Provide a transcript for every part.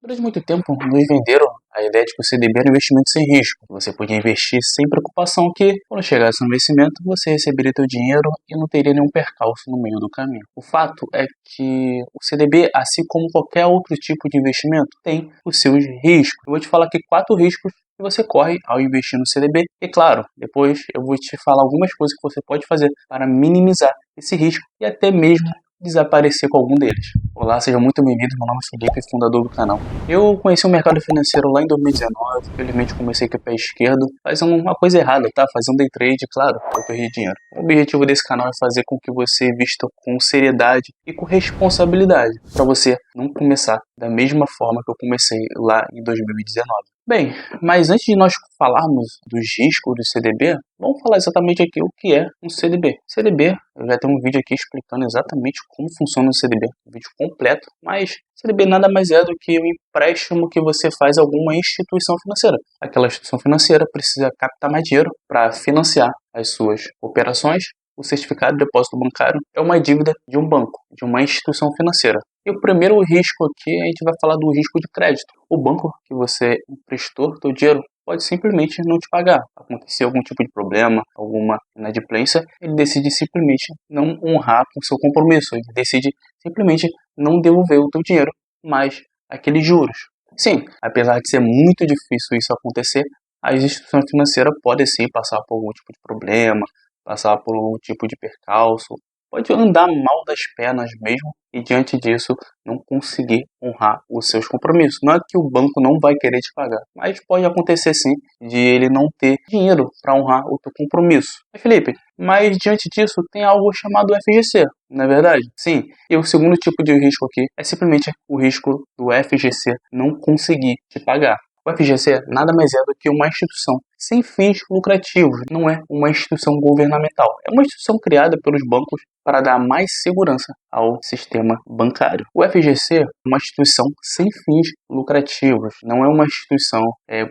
Durante muito tempo, nos venderam a ideia de que o CDB era um investimento sem risco. Você podia investir sem preocupação que, quando chegasse no vencimento, você receberia seu dinheiro e não teria nenhum percalço no meio do caminho. O fato é que o CDB, assim como qualquer outro tipo de investimento, tem os seus riscos. Eu vou te falar aqui 4 riscos que você corre ao investir no CDB. E claro, depois eu vou te falar algumas coisas que você pode fazer para minimizar esse risco e até mesmo desaparecer com algum deles. Olá, sejam muito bem-vindos, meu nome é Felipe, fundador do canal. Eu conheci o mercado financeiro lá em 2019, felizmente comecei com o pé esquerdo, fazendo uma coisa errada, tá? Fazendo day trade, claro, eu perdi dinheiro. O objetivo desse canal é fazer com que você invista com seriedade e com responsabilidade, para você não começar da mesma forma que eu comecei lá em 2019. Bem, mas antes de nós falarmos dos riscos do CDB, vamos falar exatamente aqui o que é um CDB. CDB, eu já tenho um vídeo aqui explicando exatamente como funciona o CDB, um vídeo completo, mas CDB nada mais é do que um empréstimo que você faz a alguma instituição financeira. Aquela instituição financeira precisa captar mais dinheiro para financiar as suas operações. O certificado de depósito bancário é uma dívida de um banco, de uma instituição financeira. E o primeiro risco aqui, a gente vai falar do risco de crédito. O banco que você emprestou seu dinheiro pode simplesmente não te pagar. Acontecer algum tipo de problema, alguma inadimplência, ele decide simplesmente não honrar o seu compromisso. Ele decide simplesmente não devolver o teu dinheiro, mais aqueles juros. Sim, apesar de ser muito difícil isso acontecer, as instituições financeiras podem sim passar por algum tipo de problema, passar por algum tipo de percalço, pode andar mal das pernas mesmo e diante disso não conseguir honrar os seus compromissos. Não é que o banco não vai querer te pagar, mas pode acontecer sim de ele não ter dinheiro para honrar o teu compromisso. Mas Felipe, mas diante disso tem algo chamado FGC, não é verdade? Sim, e o segundo tipo de risco aqui é simplesmente o risco do FGC não conseguir te pagar. O FGC nada mais é do que uma instituição sem fins lucrativos, não é uma instituição governamental. É uma instituição criada pelos bancos para dar mais segurança ao sistema bancário. O FGC é uma instituição sem fins lucrativos, não é uma instituição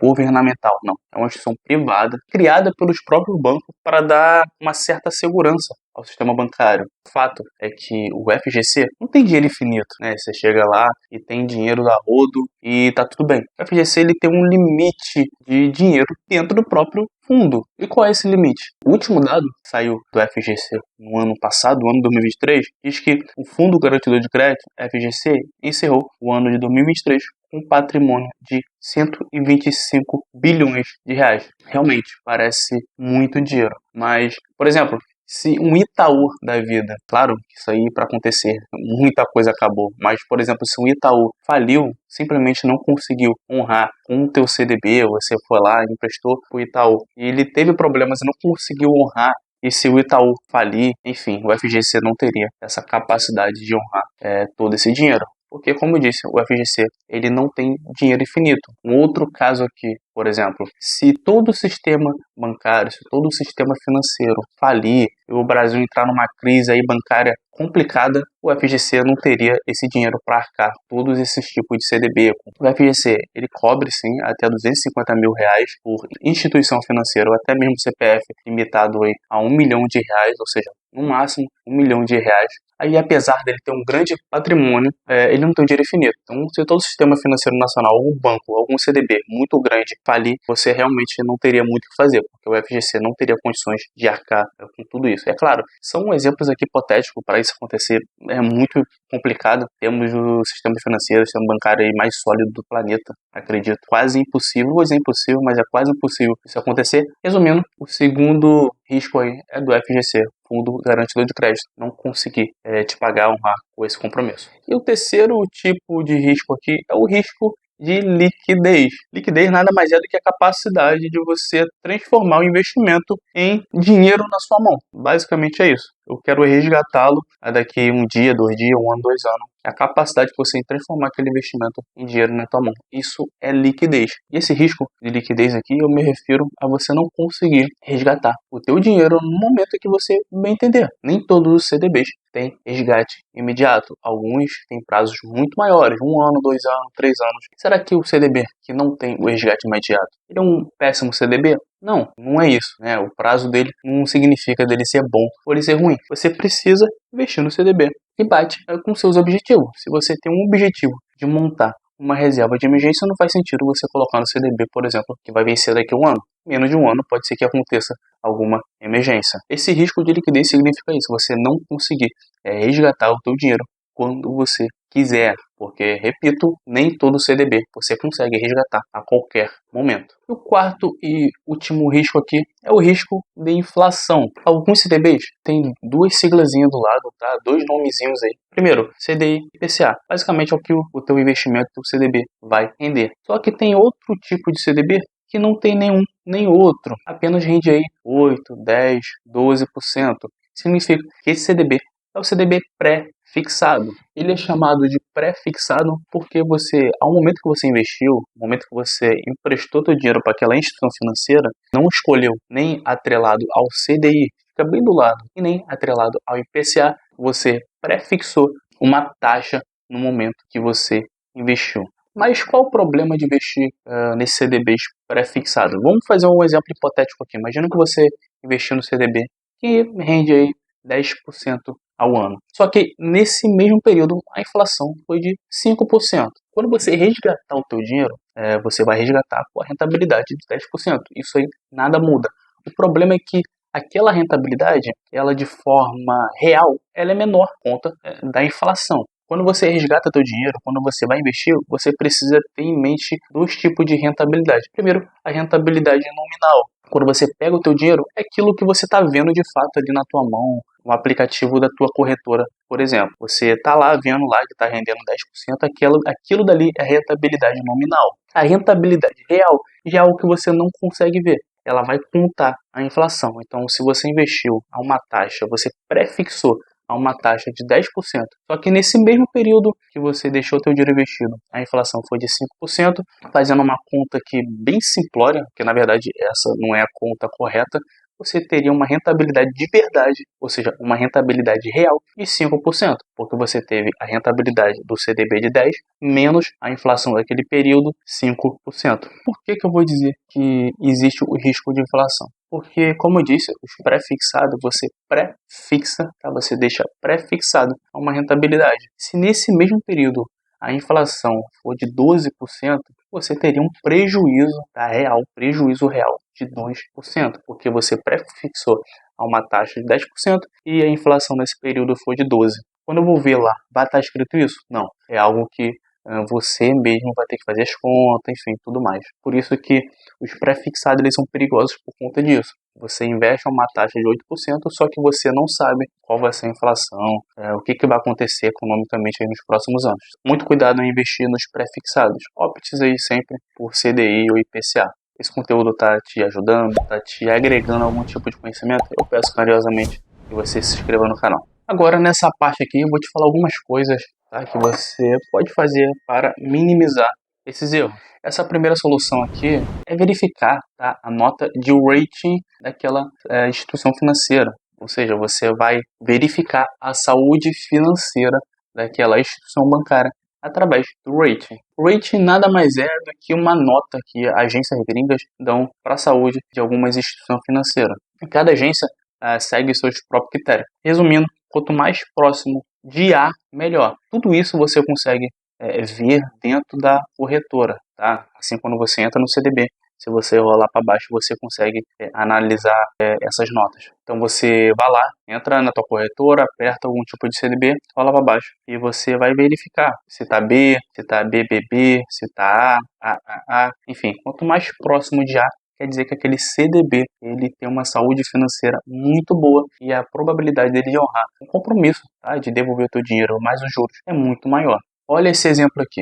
governamental, não. É uma instituição privada, criada pelos próprios bancos para dar uma certa segurança ao sistema bancário. O fato é que o FGC não tem dinheiro infinito, né? Você chega lá e tem dinheiro da rodo e tá tudo bem. O FGC ele tem um limite de dinheiro dentro do próprio fundo. E qual é esse limite? O último dado que saiu do FGC no ano passado, no ano de 2023, diz que o Fundo Garantidor de Crédito, FGC, encerrou o ano de 2023 com um patrimônio de 125 bilhões de reais. Realmente, parece muito dinheiro. Mas, por exemplo, se um Itaú da vida, claro que isso aí para acontecer, muita coisa acabou, mas por exemplo, se um Itaú faliu, simplesmente não conseguiu honrar com o teu CDB, você foi lá e emprestou pro Itaú, e ele teve problemas e não conseguiu honrar, e se o Itaú falir, enfim, o FGC não teria essa capacidade de honrar todo esse dinheiro. Porque, como eu disse, o FGC ele não tem dinheiro infinito. Um outro caso aqui, por exemplo, se todo o sistema bancário, se todo o sistema financeiro falir e o Brasil entrar numa crise aí bancária complicada, o FGC não teria esse dinheiro para arcar todos esses tipos de CDB. O FGC ele cobre sim até 250 mil reais por instituição financeira ou até mesmo CPF limitado aí a 1 milhão de reais, ou seja, no máximo 1 milhão de reais. Aí, apesar dele ter um grande patrimônio, ele não tem um dinheiro infinito. Então, se todo o sistema financeiro nacional, algum banco, algum CDB muito grande falir, você realmente não teria muito o que fazer, porque o FGC não teria condições de arcar com tudo isso. É claro, são exemplos aqui hipotéticos para isso acontecer, é muito complicado. Temos o sistema financeiro, o sistema bancário aí mais sólido do planeta, acredito. Quase impossível, vou dizer impossível, mas é quase impossível isso acontecer. Resumindo, o segundo risco aí é do FGC, Fundo Garantidor de Crédito, não conseguir te pagar, honrar com esse compromisso. E o terceiro tipo de risco aqui é o risco de liquidez. Liquidez nada mais é do que a capacidade de você transformar o investimento em dinheiro na sua mão. Basicamente é isso. Eu quero resgatá-lo daqui um dia, 2 dias, 1 ano, 2 anos. A capacidade de você transformar aquele investimento em dinheiro na tua mão. Isso é liquidez. E esse risco de liquidez aqui, eu me refiro a você não conseguir resgatar o teu dinheiro no momento que você bem entender. Nem todos os CDBs têm resgate imediato. Alguns têm prazos muito maiores, 1 ano, 2 anos, 3 anos. Será que o CDB que não tem o resgate imediato, ele é um péssimo CDB? Não, não é isso, né? O prazo dele não significa dele ser bom ou ele ser ruim. Você precisa investir no CDB e bate com seus objetivos. Se você tem um objetivo de montar uma reserva de emergência, não faz sentido você colocar no CDB, por exemplo, que vai vencer daqui a um ano. Menos de um ano pode ser que aconteça alguma emergência. Esse risco de liquidez significa isso, você não conseguir resgatar o teu dinheiro quando você quiser, porque, repito, nem todo CDB você consegue resgatar a qualquer momento. O quarto e último risco aqui é o risco de inflação. Alguns CDBs têm duas siglazinhas do lado, tá? Dois nomezinhos aí. Primeiro, CDI e IPCA. Basicamente é o que o teu investimento do CDB vai render. Só que tem outro tipo de CDB que não tem nenhum nem outro. Apenas rende aí 8, 10, 12%. Significa que esse CDB é o CDB pré-fixado. Ele é chamado de pré-fixado porque você, ao momento que você investiu, no momento que você emprestou seu dinheiro para aquela instituição financeira, não escolheu nem atrelado ao CDI, fica bem do lado, e nem atrelado ao IPCA, você pré-fixou uma taxa no momento que você investiu. Mas qual o problema de investir nesse CDBs pré-fixado? Vamos fazer um exemplo hipotético aqui. Imagina que você investiu no CDB que rende aí 10% ao ano. Só que nesse mesmo período a inflação foi de 5%. Quando você resgatar o teu dinheiro, você vai resgatar com a rentabilidade de 10%. Isso aí nada muda. O problema é que aquela rentabilidade, ela de forma real, ela é menor por conta da inflação. Quando você resgata teu dinheiro, quando você vai investir, você precisa ter em mente dois tipos de rentabilidade. Primeiro, a rentabilidade nominal. Quando você pega o teu dinheiro, é aquilo que você está vendo de fato ali na tua mão, no aplicativo da tua corretora, por exemplo. Você está lá vendo lá que está rendendo 10%, aquilo dali é rentabilidade nominal. A rentabilidade real já é algo que você não consegue ver. Ela vai contar a inflação. Então, se você investiu a uma taxa, você prefixou a uma taxa de 10%. Só que nesse mesmo período que você deixou o teu dinheiro investido, a inflação foi de 5%, fazendo uma conta aqui bem simplória, que na verdade essa não é a conta correta, você teria uma rentabilidade de verdade, ou seja, uma rentabilidade real de 5%, porque você teve a rentabilidade do CDB de 10 menos a inflação daquele período, 5%. Por que eu vou dizer que existe o risco de inflação? Porque, como eu disse, os pré-fixados, você pré-fixa, tá? Você deixa pré-fixado a uma rentabilidade. Se nesse mesmo período a inflação for de 12%, você teria um prejuízo prejuízo real de 2%, porque você pré-fixou a uma taxa de 10% e a inflação nesse período foi de 12%. Quando eu vou ver lá, vai estar escrito isso? Não, é algo que você mesmo vai ter que fazer as contas, enfim, tudo mais. Por isso que os pré-fixados eles são perigosos por conta disso. Você investe a uma taxa de 8%, só que você não sabe qual vai ser a inflação, o que vai acontecer economicamente aí nos próximos anos. Muito cuidado em investir nos pré-fixados. Opte aí sempre por CDI ou IPCA. Esse conteúdo está te ajudando, está te agregando algum tipo de conhecimento? Eu peço carinhosamente que você se inscreva no canal. Agora, nessa parte aqui, eu vou te falar algumas coisas, tá, que você pode fazer para minimizar esses erros. Essa primeira solução aqui é verificar, tá, a nota de rating daquela instituição financeira. Ou seja, você vai verificar a saúde financeira daquela instituição bancária através do rating. O rating nada mais é do que uma nota que agências gringas dão para a saúde de algumas instituições financeiras. Cada agência segue seus próprios critérios. Resumindo, quanto mais próximo de A, melhor. Tudo isso você consegue ver dentro da corretora, tá? Assim, quando você entra no CDB, se você rolar para baixo, você consegue analisar essas notas. Então você vai lá, entra na tua corretora, aperta algum tipo de CDB, rola para baixo e você vai verificar se está B, se está BBB, se está A, enfim. Quanto mais próximo de A, quer dizer que aquele CDB ele tem uma saúde financeira muito boa e a probabilidade dele de honrar um compromisso, tá, de devolver o teu dinheiro mais os juros é muito maior. Olha esse exemplo aqui,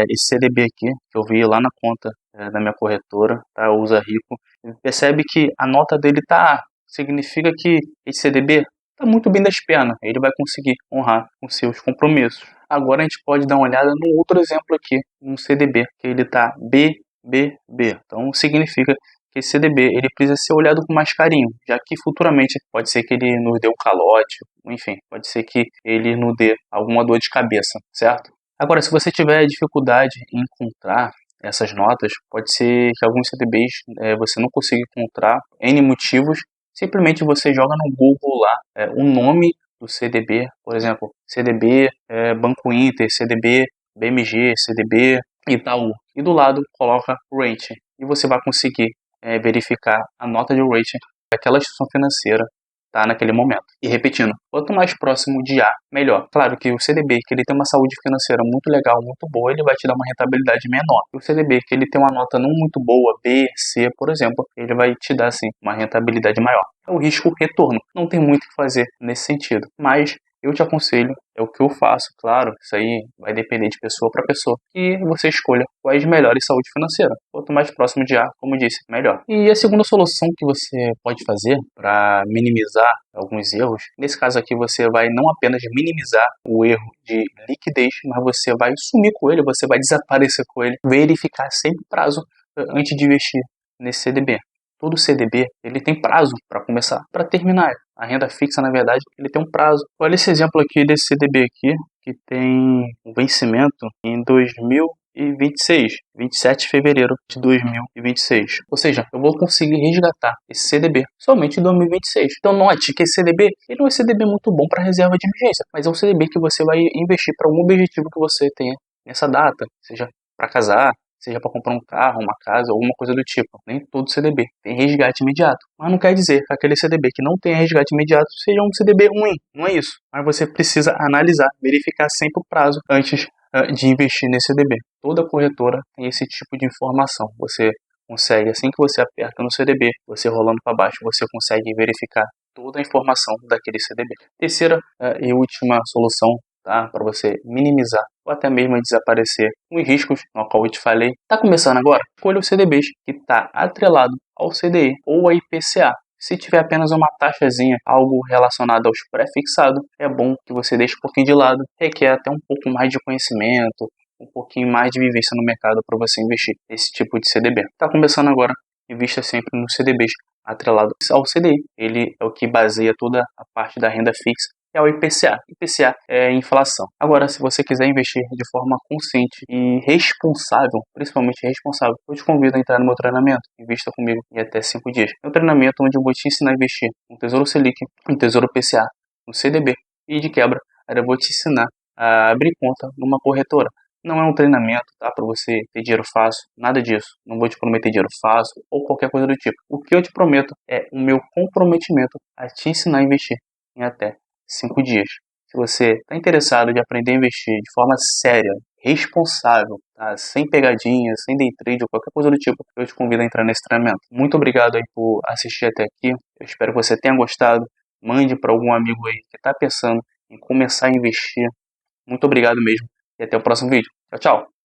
esse CDB aqui que eu vi lá na conta da minha corretora, tá, Usa Rico. Percebe que a nota dele tá A, significa que esse CDB está muito bem das pernas, ele vai conseguir honrar os seus compromissos. Agora a gente pode dar uma olhada no outro exemplo aqui, um CDB, que ele está BBB. Então significa que esse CDB ele precisa ser olhado com mais carinho, já que futuramente pode ser que ele nos dê um calote, enfim, pode ser que ele nos dê alguma dor de cabeça, certo? Agora, se você tiver dificuldade em encontrar essas notas, pode ser que alguns CDBs você não consiga encontrar N motivos, simplesmente você joga no Google lá o nome do CDB, por exemplo, CDB Banco Inter, CDB BMG, CDB, Itaú. E do lado coloca rating. E você vai conseguir verificar a nota de rating daquela instituição financeira tá naquele momento. E repetindo, quanto mais próximo de A, melhor. Claro que o CDB, que ele tem uma saúde financeira muito legal, muito boa, ele vai te dar uma rentabilidade menor. E o CDB, que ele tem uma nota não muito boa, B, C, por exemplo, ele vai te dar, assim, uma rentabilidade maior. É o risco-retorno. Não tem muito o que fazer nesse sentido. Mas eu te aconselho, é o que eu faço, claro, isso aí vai depender de pessoa para pessoa, que você escolha quais melhores saúde financeira. Quanto mais próximo de A, como disse, melhor. E a segunda solução que você pode fazer para minimizar alguns erros, nesse caso aqui você vai não apenas minimizar o erro de liquidez, mas você vai sumir com ele, você vai desaparecer com ele, verificar sempre o prazo antes de investir nesse CDB. Todo CDB ele tem prazo para começar, para terminar. A renda fixa, na verdade, ele tem um prazo. Olha esse exemplo aqui desse CDB aqui, que tem um vencimento em 2026, 27 de fevereiro de 2026. Ou seja, eu vou conseguir resgatar esse CDB somente em 2026. Então note que esse CDB, ele não é um CDB muito bom para reserva de emergência, mas é um CDB que você vai investir para algum objetivo que você tenha nessa data, seja para casar, seja para comprar um carro, uma casa, alguma coisa do tipo. Nem todo CDB tem resgate imediato. Mas não quer dizer que aquele CDB que não tem resgate imediato seja um CDB ruim. Não é isso. Mas você precisa analisar, verificar sempre o prazo antes de investir nesse CDB. Toda corretora tem esse tipo de informação. Você consegue, assim que você aperta no CDB, você rolando para baixo, você consegue verificar toda a informação daquele CDB. Terceira e última solução, tá? Para você minimizar ou até mesmo desaparecer os riscos, no qual eu te falei. Está começando agora? Escolha os CDBs que está atrelado ao CDI ou a IPCA. Se tiver apenas uma taxazinha, algo relacionado aos pré-fixados, é bom que você deixe um pouquinho de lado. Requer até um pouco mais de conhecimento, um pouquinho mais de vivência no mercado para você investir nesse tipo de CDB. Está começando agora? Invista sempre nos CDBs atrelados ao CDI. Ele é o que baseia toda a parte da renda fixa. É o IPCA. IPCA é inflação. Agora, se você quiser investir de forma consciente e responsável, principalmente responsável, eu te convido a entrar no meu treinamento. Invista comigo em até 5 dias. É um treinamento onde eu vou te ensinar a investir no Tesouro Selic, no Tesouro IPCA, no CDB e de quebra, eu vou te ensinar a abrir conta numa corretora. Não é um treinamento, tá? Para você ter dinheiro fácil, nada disso. Não vou te prometer dinheiro fácil ou qualquer coisa do tipo. O que eu te prometo é o meu comprometimento a te ensinar a investir em até 5 dias. Se você está interessado em aprender a investir de forma séria, responsável, tá? Sem pegadinhas, sem day trade ou qualquer coisa do tipo, eu te convido a entrar nesse treinamento. Muito obrigado aí por assistir até aqui. Eu espero que você tenha gostado. Mande para algum amigo aí que está pensando em começar a investir. Muito obrigado mesmo e até o próximo vídeo. Tchau, tchau!